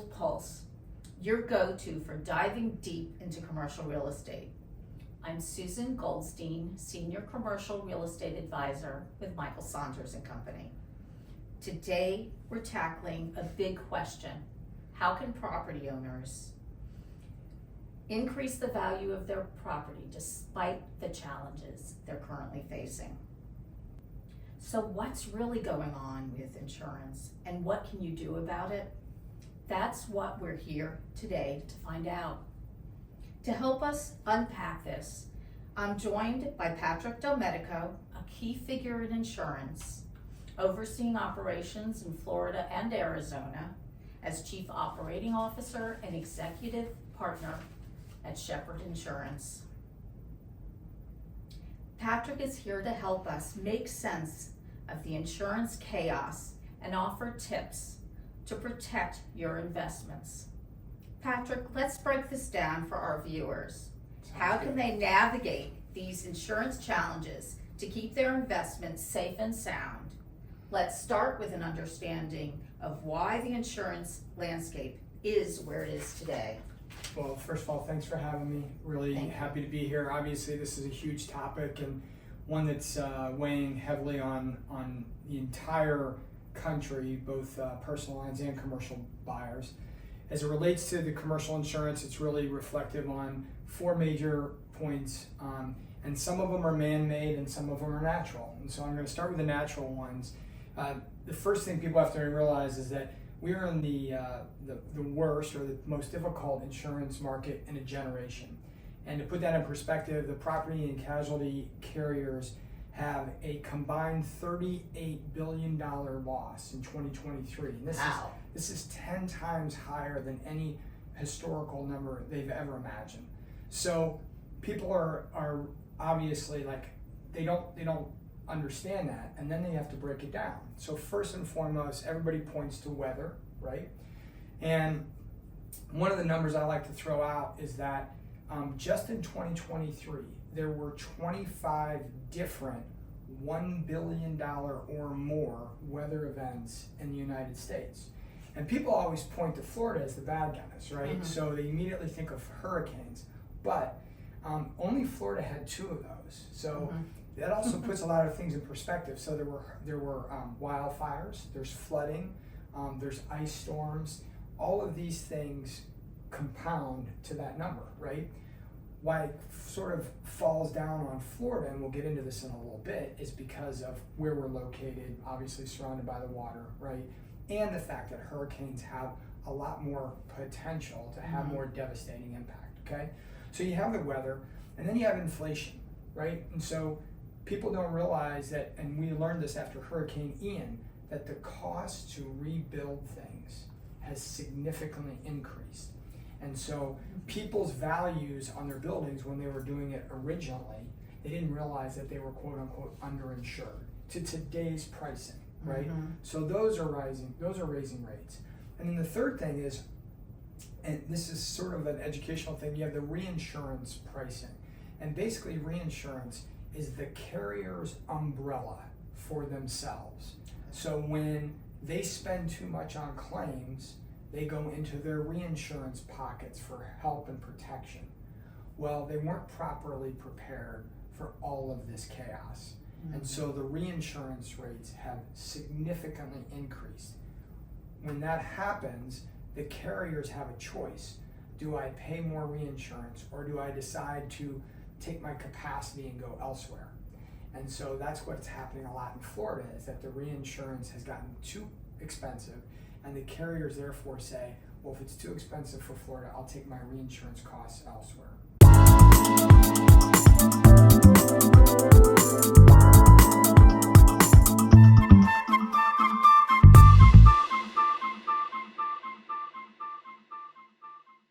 Gold Pulse, your go-to for diving deep into commercial real estate. I'm Susan Goldstein, Senior Commercial Real Estate Advisor with Michael Saunders and Company. Today, we're tackling a big question. How can property owners increase the value of their property despite the challenges they're currently facing? So what's really going on with insurance and what can you do about it? That's what we're here today to find out. To help us unpack this, I'm joined by Patrick DelMedico, a key figure in insurance, overseeing operations in Florida and Arizona as Chief Operating Officer and Executive Partner at Sheperd Insurance. Patrick is here to help us make sense of the insurance chaos and offer tips to protect your investments. Patrick, let's break this down for our viewers. How can they navigate these insurance challenges to keep their investments safe and sound? Let's start with an understanding of why the insurance landscape is where it is today. Well, first of all, thanks for having me. Really happy to be here. Obviously, this is a huge topic and one that's weighing heavily on the entire country, both personal lines and commercial buyers. As it relates to the commercial insurance, it's really reflective on four major points, and some of them are man-made and some of them are natural. And so I'm going to start with the natural ones. The first thing people have to realize is that we are in the worst or the most difficult insurance market in a generation. And to put that in perspective, the property and casualty carriers have a combined $38 billion loss in 2023. And this is 10 times higher than any historical number they've ever imagined. So people are obviously like, they don't understand that, and then they have to break it down. So first and foremost, everybody points to weather, right? And one of the numbers I like to throw out is that just in 2023, there were 25 different $1 billion or more weather events in the United States. And people always point to Florida as the bad guys, right? Mm-hmm. So they immediately think of hurricanes, but only Florida had 2 of those. So that also puts a lot of things in perspective. So there were wildfires, there's flooding, there's ice storms. All of these things compound to that number, right? Why it sort of falls down on Florida, and we'll get into this in a little bit, is because of where we're located, obviously surrounded by the water, right? And the fact that hurricanes have a lot more potential to have more devastating impact, okay? So you have the weather, and then you have inflation, right? And so people don't realize that, and we learned this after Hurricane Ian, that the cost to rebuild things has significantly increased. And so people's values on their buildings when they were doing it originally, they didn't realize that they were quote unquote underinsured to today's pricing, right? So those are raising rates. And then the third thing is, and this is sort of an educational thing, you have the reinsurance pricing. And basically reinsurance is the carrier's umbrella for themselves. So when they spend too much on claims, they go into their reinsurance pockets for help and protection. Well, they weren't properly prepared for all of this chaos. And so the reinsurance rates have significantly increased. When that happens, the carriers have a choice. Do I pay more reinsurance, or do I decide to take my capacity and go elsewhere? And so that's what's happening a lot in Florida, is that the reinsurance has gotten too expensive, and the carriers therefore say, well, if it's too expensive for Florida, I'll take my reinsurance costs elsewhere.